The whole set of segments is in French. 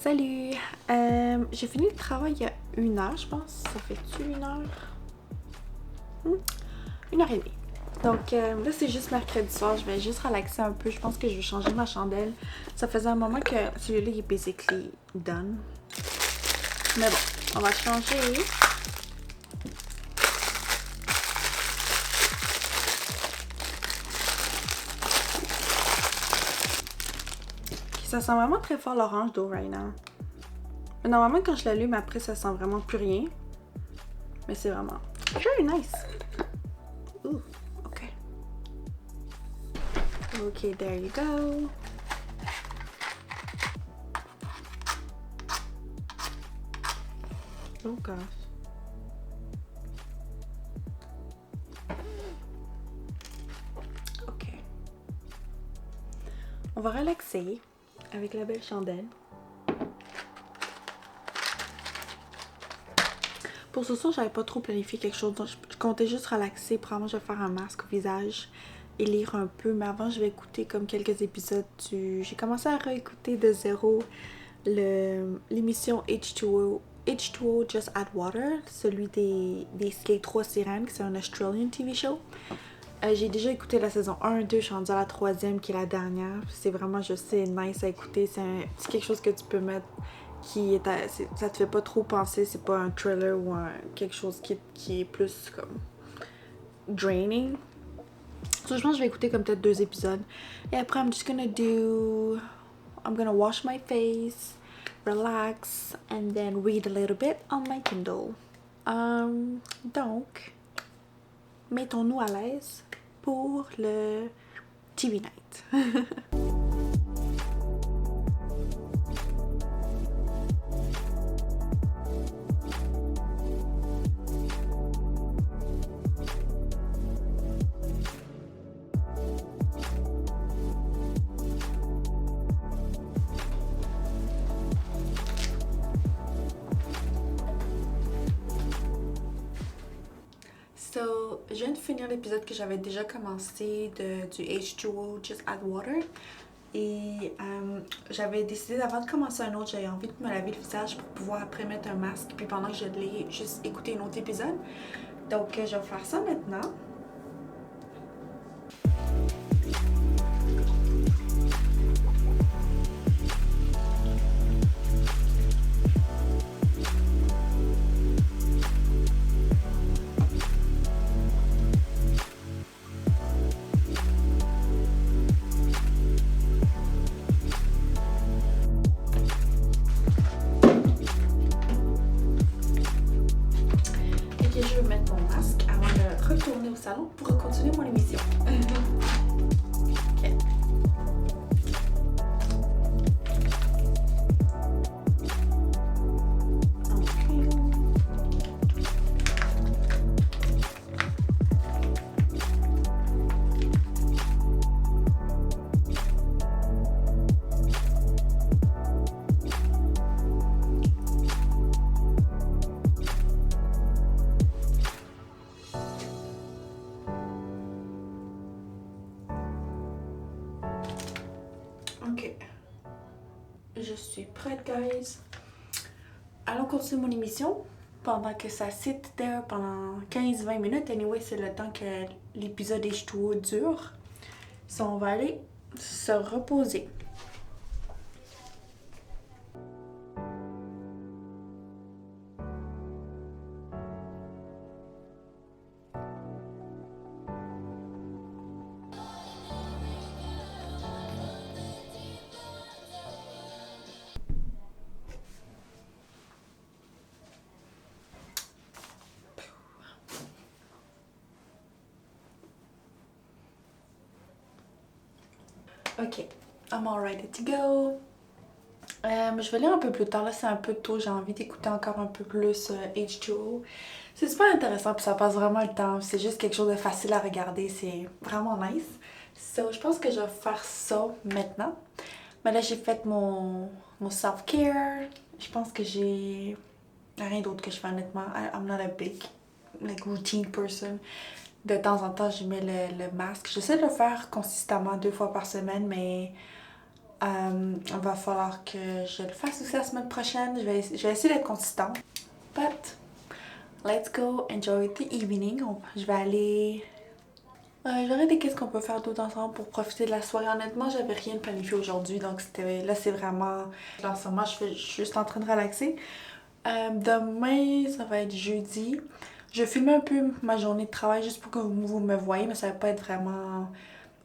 Salut! J'ai fini le travail il y a 1 heure, je pense. Ça fait-tu 1 heure? 1 heure et demie. Donc là, c'est juste mercredi soir. Je vais juste relaxer un peu. Je pense que je vais changer ma chandelle. Ça faisait un moment que celui-là, il est basically done. Mais bon, on va changer. Ça sent vraiment très fort l'orange d'eau right now. Mais normalement, quand je l'allume, après, ça sent vraiment plus rien. Mais c'est vraiment very nice. Ooh, ok. Ok, there you go. Oh gosh. Ok. On va relaxer avec la belle chandelle. Pour ce soir, j'avais pas trop planifié quelque chose. Donc je comptais juste relaxer. Probablement, je vais faire un masque au visage et lire un peu. Mais avant, je vais écouter comme quelques épisodes du... J'ai commencé à réécouter de zéro l'émission H2O Just Add Water, celui des 3 sirènes, c'est un Australian TV show. J'ai déjà écouté la saison 1, 2, je suis rendue à la 3e qui est la dernière. C'est vraiment, je sais, nice à écouter. C'est quelque chose que tu peux mettre ça te fait pas trop penser, c'est pas un thriller ou quelque chose qui est plus comme draining. So, je pense que je vais écouter comme peut-être 2 épisodes. Et après, I'm gonna wash my face, relax, and then read a little bit on my Kindle. Donc, mettons-nous à l'aise pour le TV night. So, je viens de finir l'épisode que j'avais déjà commencé du H2O Just Add Water. Et j'avais décidé d'avant de commencer un autre, j'avais envie de me laver le visage pour pouvoir après mettre un masque. Puis pendant que je l'ai, juste écouter un autre épisode. Donc, je vais faire ça maintenant. Je vais mettre mon masque avant de retourner au salon pour continuer mon émission. Ok. Ok. Je suis prête, guys. Allons continuer mon émission pendant que ça sit there pendant 15-20 minutes. Anyway, c'est le temps que l'épisode H2O dure. So, on va aller se reposer. Ok, I'm all ready to go. Je vais lire un peu plus tard, là c'est un peu tôt, j'ai envie d'écouter encore un peu plus H2O. C'est super intéressant, puis ça passe vraiment le temps, c'est juste quelque chose de facile à regarder, c'est vraiment nice. So, je pense que je vais faire ça maintenant. Mais là j'ai fait mon self-care, je pense que j'ai rien d'autre que je fais honnêtement. I'm not a big routine person. De temps en temps, je mets le masque. J'essaie de le faire consistamment 2 fois par semaine, mais Va falloir que je le fasse aussi la semaine prochaine. Je vais essayer d'être consistante. But, let's go enjoy the evening. Je vais aller... je vais regarder qu'est-ce qu'on peut faire d'autre ensemble pour profiter de la soirée. Honnêtement, j'avais rien de planifié aujourd'hui, donc là c'est vraiment... Là, en ce moment, je suis juste en train de relaxer. Demain, ça va être jeudi. Je vais filmer un peu ma journée de travail juste pour que vous me voyez, mais ça va pas être vraiment...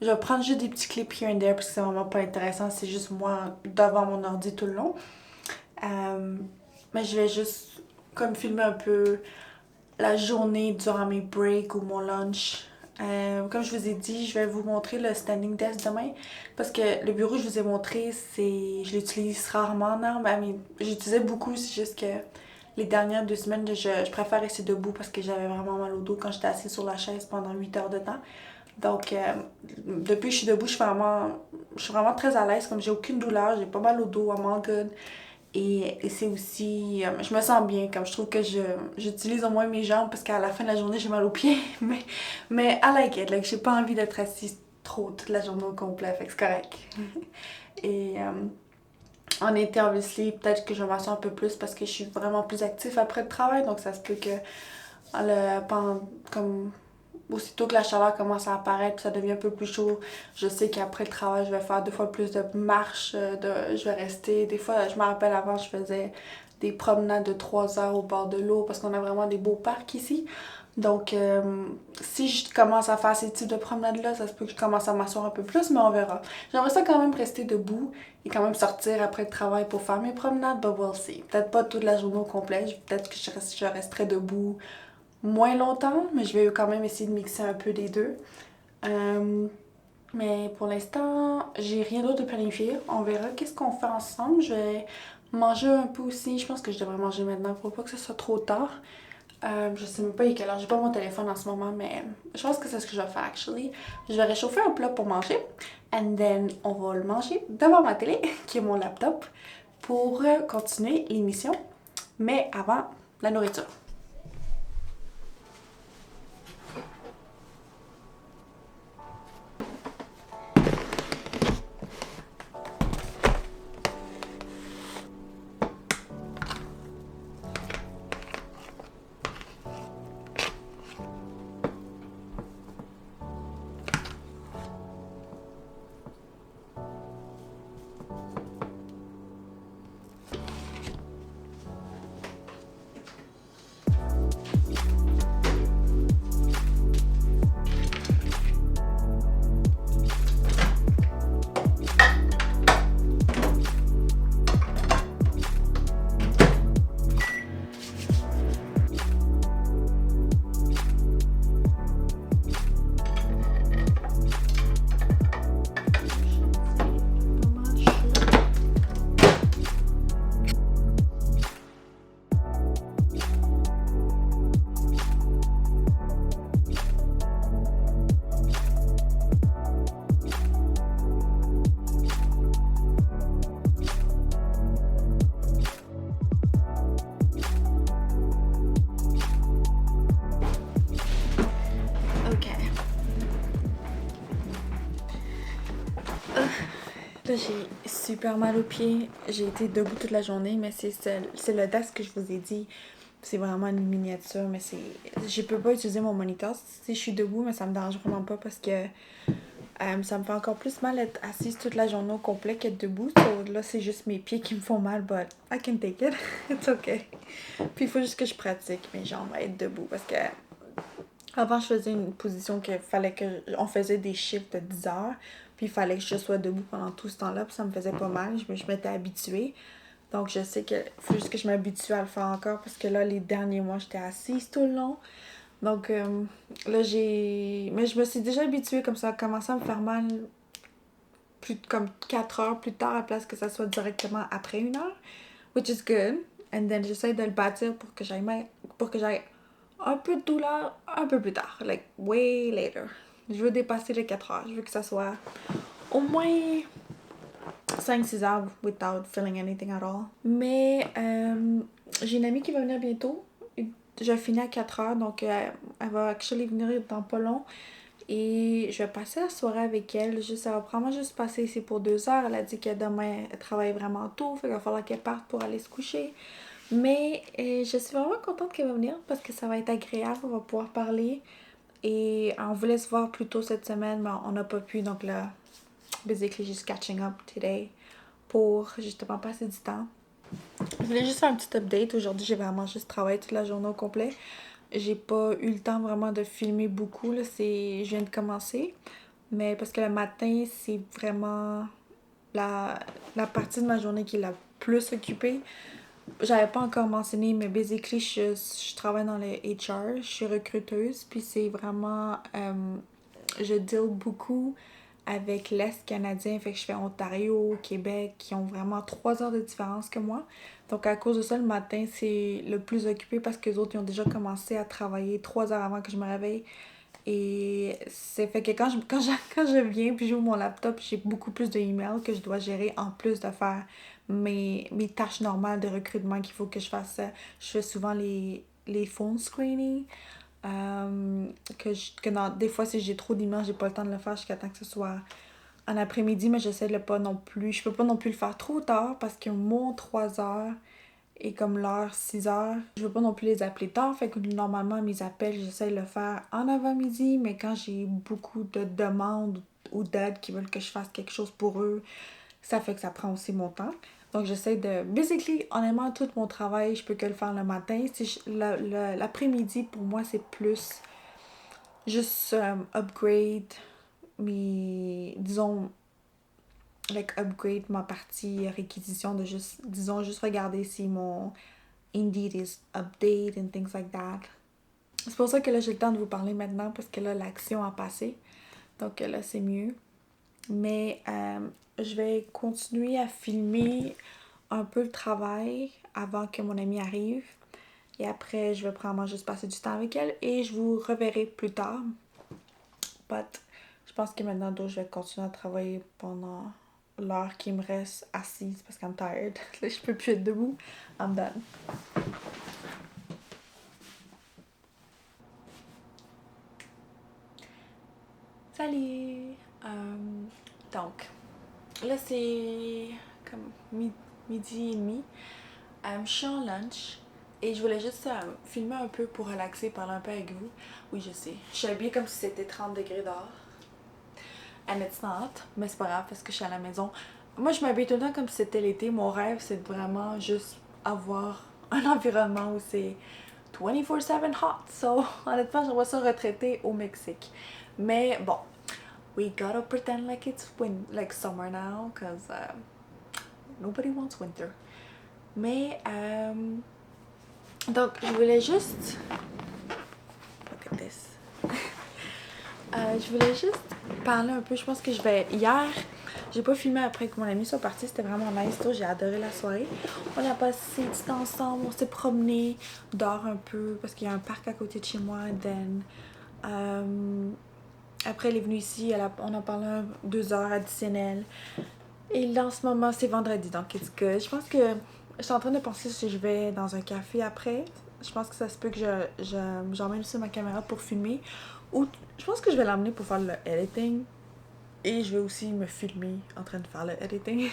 Je vais prendre juste des petits clips here and there parce que c'est vraiment pas intéressant. C'est juste moi devant mon ordi tout le long. Mais je vais juste comme filmer un peu la journée durant mes breaks ou mon lunch. Comme je vous ai dit, je vais vous montrer le standing desk demain parce que le bureau que je vous ai montré, je l'utilise rarement. Non, mais j'utilisais beaucoup, c'est juste que les dernières 2 semaines, je préfère rester debout parce que j'avais vraiment mal au dos quand j'étais assise sur la chaise pendant 8 heures de temps. Donc, depuis que je suis debout, je suis vraiment très à l'aise. Comme j'ai aucune douleur, j'ai pas mal au dos, I'm all good. Et c'est aussi, je me sens bien, comme je trouve que j'utilise au moins mes jambes parce qu'à la fin de la journée, j'ai mal aux pieds. Mais I like it, like, j'ai pas envie d'être assise trop toute la journée au complet, fait que c'est correct. Et en été, obviously, peut-être que je vais m'asseoir un peu plus parce que je suis vraiment plus active après le travail, donc ça se peut que comme aussitôt que la chaleur commence à apparaître, ça devient un peu plus chaud. Je sais qu'après le travail, je vais faire 2 fois plus de marches, je vais rester. Des fois, je me rappelle avant, je faisais des promenades de 3 heures au bord de l'eau parce qu'on a vraiment des beaux parcs ici. Donc, si je commence à faire ces types de promenades-là, ça se peut que je commence à m'asseoir un peu plus, mais on verra. J'aimerais ça quand même rester debout et quand même sortir après le travail pour faire mes promenades, but we'll see. Peut-être pas toute la journée au complet, peut-être que je resterai debout moins longtemps, mais je vais quand même essayer de mixer un peu les deux. Mais pour l'instant, j'ai rien d'autre de planifié. On verra qu'est-ce qu'on fait ensemble. Je vais manger un peu aussi. Je pense que je devrais manger maintenant pour pas que ce soit trop tard. Je sais même pas il est quelle heure. J'ai pas mon téléphone en ce moment, mais je pense que c'est ce que je vais faire, actually. Je vais réchauffer un plat pour manger. And then, on va le manger devant ma télé, qui est mon laptop, pour continuer l'émission. Mais avant, la nourriture. Là, j'ai super mal aux pieds. J'ai été debout toute la journée, mais c'est le desk que je vous ai dit. C'est vraiment une miniature, mais je peux pas utiliser mon moniteur si je suis debout, mais ça me dérange vraiment pas parce que ça me fait encore plus mal être assise toute la journée au complet qu'être debout. So, là, c'est juste mes pieds qui me font mal, but I can take it. It's okay. Puis il faut juste que je pratique mes jambes à être debout parce que avant, je faisais une position on faisait des shifts de 10 heures. Puis il fallait que je sois debout pendant tout ce temps-là. Puis ça me faisait pas mal. Je m'étais habituée. Donc je sais qu'il faut juste que je m'habitue à le faire encore. Parce que là, les derniers mois, j'étais assise tout le long. Donc là, mais je me suis déjà habituée comme ça. A commencé à me faire mal comme 4 heures plus tard à la place que ça soit directement après 1 heure. Which is good. And then j'essaie de le bâtir pour que j'aille un peu de douleur un peu plus tard. Like, way later. Je veux dépasser les 4 heures. Je veux que ça soit au moins 5-6 heures without feeling anything at all. Mais j'ai une amie qui va venir bientôt. Je finis à 4 heures, donc elle va actually venir dans pas long. Et je vais passer la soirée avec elle. Ça va probablement juste passer ici pour 2 heures. Elle a dit que demain, elle travaille vraiment tôt. Fait qu'il va falloir qu'elle parte pour aller se coucher. Mais je suis vraiment contente qu'elle va venir parce que ça va être agréable. On va pouvoir parler. Et on voulait se voir plus tôt cette semaine, mais on n'a pas pu. Donc là, basically, just catching up today pour justement passer du temps. Je voulais juste faire un petit update. Aujourd'hui, j'ai vraiment juste travaillé toute la journée au complet. J'ai pas eu le temps vraiment de filmer beaucoup. Là. Je viens de commencer. Mais parce que le matin, c'est vraiment la partie de ma journée qui est la plus occupée. J'avais pas encore mentionné, mais basically, je travaille dans le HR. Je suis recruteuse. Puis c'est vraiment... je deal beaucoup avec l'Est canadien. Fait que je fais Ontario, Québec, qui ont vraiment 3 heures de différence que moi. Donc à cause de ça, le matin, c'est le plus occupé parce que les autres, ils ont déjà commencé à travailler 3 heures avant que je me réveille. Et c'est fait que quand je viens puis j'ouvre mon laptop, j'ai beaucoup plus de emails que je dois gérer en plus de faire mes tâches normales de recrutement qu'il faut que je fasse. Je fais souvent les phone screening. Des fois, si j'ai trop d'emails, j'ai pas le temps de le faire jusqu'à temps que ce soit en après-midi, mais j'essaie de le pas non plus. Je peux pas non plus le faire trop tard parce que mon 3 heures et comme l'heure 6 heures, je veux pas non plus les appeler tard. Fait que normalement, mes appels, j'essaie de le faire en avant-midi, mais quand j'ai beaucoup de demandes ou d'aides qui veulent que je fasse quelque chose pour eux, ça fait que ça prend aussi mon temps. Donc j'essaie de... Basically, honnêtement, tout mon travail, je peux que le faire le matin. L'après-midi, pour moi, c'est plus juste upgrade disons, upgrade ma partie réquisition de juste, disons, juste regarder si mon Indeed is update and things like that. C'est pour ça que là, j'ai le temps de vous parler maintenant parce que là, l'action a passé. Donc là, c'est mieux. Mais je vais continuer à filmer un peu le travail avant que mon amie arrive. Et après, je vais probablement juste passer du temps avec elle et je vous reverrai plus tard. But je pense que maintenant, je vais continuer à travailler pendant l'heure qui me reste assise parce que I'm tired. Là, je peux plus être debout. I'm done. Salut! Donc, là, c'est comme midi et demi. Je suis en lunch et je voulais juste filmer un peu pour relaxer, parler un peu avec vous. Oui, je sais. Je suis habillée comme si c'était 30 degrés dehors. And it's not, mais c'est pas grave parce que je suis à la maison. Moi, je m'habille tout le temps comme si c'était l'été. Mon rêve, c'est vraiment juste avoir un environnement où c'est 24/7 hot. So, honnêtement, j'aimerais ça retraiter au Mexique. Mais bon, we gotta pretend like it's like summer now, cause nobody wants winter. Mais donc je voulais juste look at this. Je voulais juste parler un peu. Je pense que hier, j'ai pas filmé après que mon ami soit parti. C'était vraiment nice. J'ai adoré la soirée. On a passé du temps ensemble. On s'est promené dehors un peu parce qu'il y a un parc à côté de chez moi. Then, après, elle est venue ici. On a parlé 2 heures additionnelles. Et là, en ce moment, c'est vendredi. Donc, it's good. Je pense que je suis en train de penser si je vais dans un café après. Je pense que ça se peut que j'emmène aussi ma caméra pour filmer. Ou je pense que je vais l'emmener pour faire le editing. Et je vais aussi me filmer en train de faire le editing.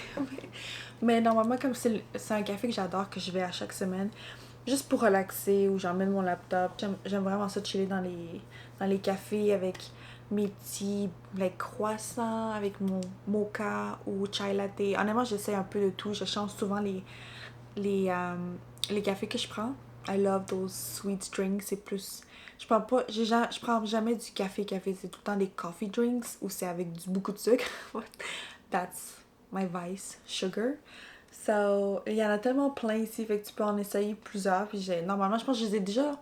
Mais normalement, comme c'est un café que j'adore, que je vais à chaque semaine, juste pour relaxer, ou j'emmène mon laptop. J'aime vraiment ça de chiller dans les cafés avec mes petits croissants, avec mon mocha ou chai latte. Honnêtement, j'essaie un peu de tout. Je change souvent les, euh, les cafés que je prends. I love those sweet drinks. C'est plus... Je prends jamais du café. C'est tout le temps des coffee drinks ou c'est avec beaucoup de sucre. That's my vice. Sugar. So, il y en a tellement plein ici. Fait que tu peux en essayer plusieurs. Puis normalement, je pense que je les ai déjà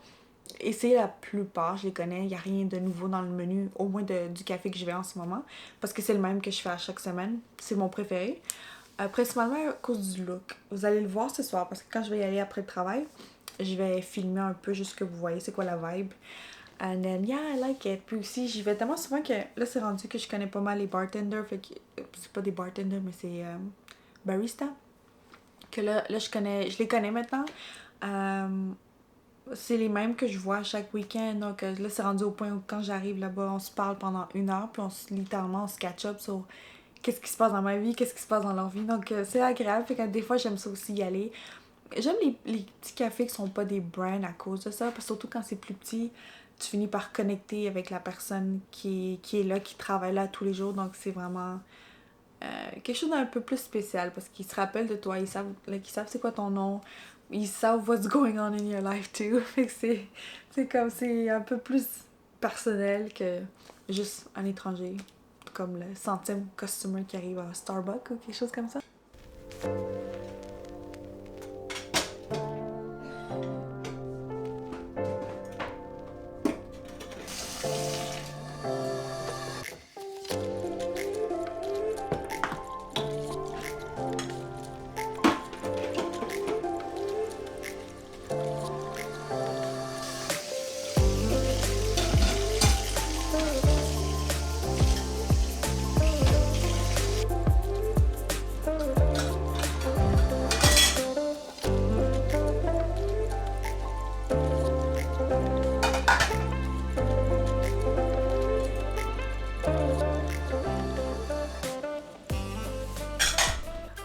essayé la plupart. Je les connais. Il n'y a rien de nouveau dans le menu. Au moins du café que je vais en ce moment. Parce que c'est le même que je fais à chaque semaine. C'est mon préféré. Principalement à cause du look. Vous allez le voir ce soir parce que quand je vais y aller après le travail, je vais filmer un peu juste que vous voyez c'est quoi la vibe. And then, yeah, I like it. Puis aussi, j'y vais tellement souvent que là, c'est rendu que je connais pas mal les bartenders. Fait que c'est pas des bartenders, mais c'est barista. Que là, je les connais maintenant. c'est les mêmes que je vois chaque week-end. Donc là, c'est rendu au point où quand j'arrive là-bas, on se parle pendant 1 heure, puis littéralement, on se catch up sur qu'est-ce qui se passe dans ma vie, qu'est-ce qui se passe dans leur vie. Donc c'est agréable. Fait que des fois, j'aime ça aussi y aller. J'aime les petits cafés qui sont pas des brands à cause de ça, parce que surtout quand c'est plus petit, tu finis par connecter avec la personne qui est là, qui travaille là tous les jours. Donc c'est vraiment quelque chose d'un peu plus spécial parce qu'ils se rappellent de toi, ils savent c'est quoi ton nom, ils savent what's going on in your life too. Fait que c'est un peu plus personnel que juste un étranger, comme le centième customer qui arrive à Starbucks ou quelque chose comme ça.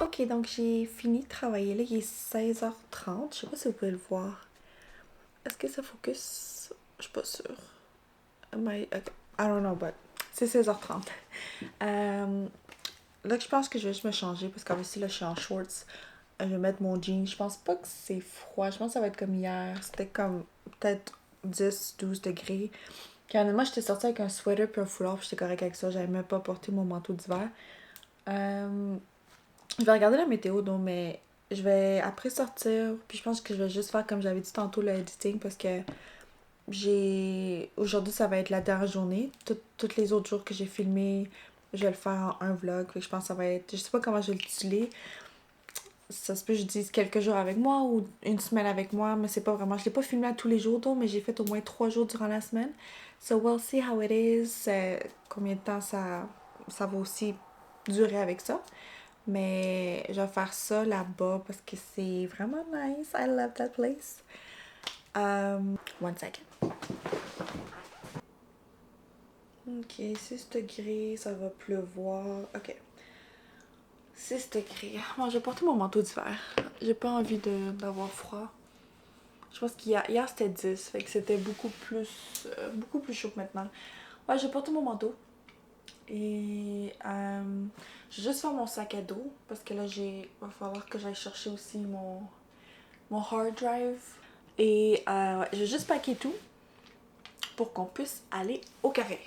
Ok, donc j'ai fini de travailler. Là, il est 16h30. Je sais pas si vous pouvez le voir. Est-ce que ça focus? Je suis pas sûre. Okay. I don't know, but c'est 16h30. Là, je pense que je vais juste me changer parce qu'en là, je suis en shorts. Je vais mettre mon jean. Je pense pas que c'est froid. Je pense que ça va être comme hier. C'était comme peut-être 10-12 degrés. Puis honnêtement, j'étais sortie avec un sweater puis un foulard. Puis j'étais correcte avec ça. J'avais même pas porté mon manteau d'hiver. Je vais regarder la météo, donc, mais je vais après sortir. Puis je pense que je vais juste faire comme j'avais dit tantôt le editing parce que aujourd'hui, ça va être la dernière journée. Tous les autres jours que j'ai filmé, je vais le faire en un vlog. Fait que je pense que ça va être. Je sais pas comment je vais le tituler. Ça se peut que je dise quelques jours avec moi ou une semaine avec moi, mais c'est pas vraiment. Je l'ai pas filmé à tous les jours, donc, mais j'ai fait au moins 3 jours durant la semaine. So we'll see how it is. Combien de temps ça va aussi durer avec ça. Mais je vais faire ça là-bas parce que c'est vraiment nice. I love that place. One second. Ok, 6 degrés, ça va pleuvoir. Ok. 6 degrés. Bon, j'ai porté mon manteau d'hiver. J'ai pas envie d'avoir froid. Je pense qu'hier c'était 10, fait que c'était beaucoup plus chaud que maintenant. Ouais, j'ai porté mon manteau. Et je vais juste faire mon sac à dos parce que là, va falloir que j'aille chercher aussi mon hard drive. Et ouais, je vais juste packer tout pour qu'on puisse aller au café.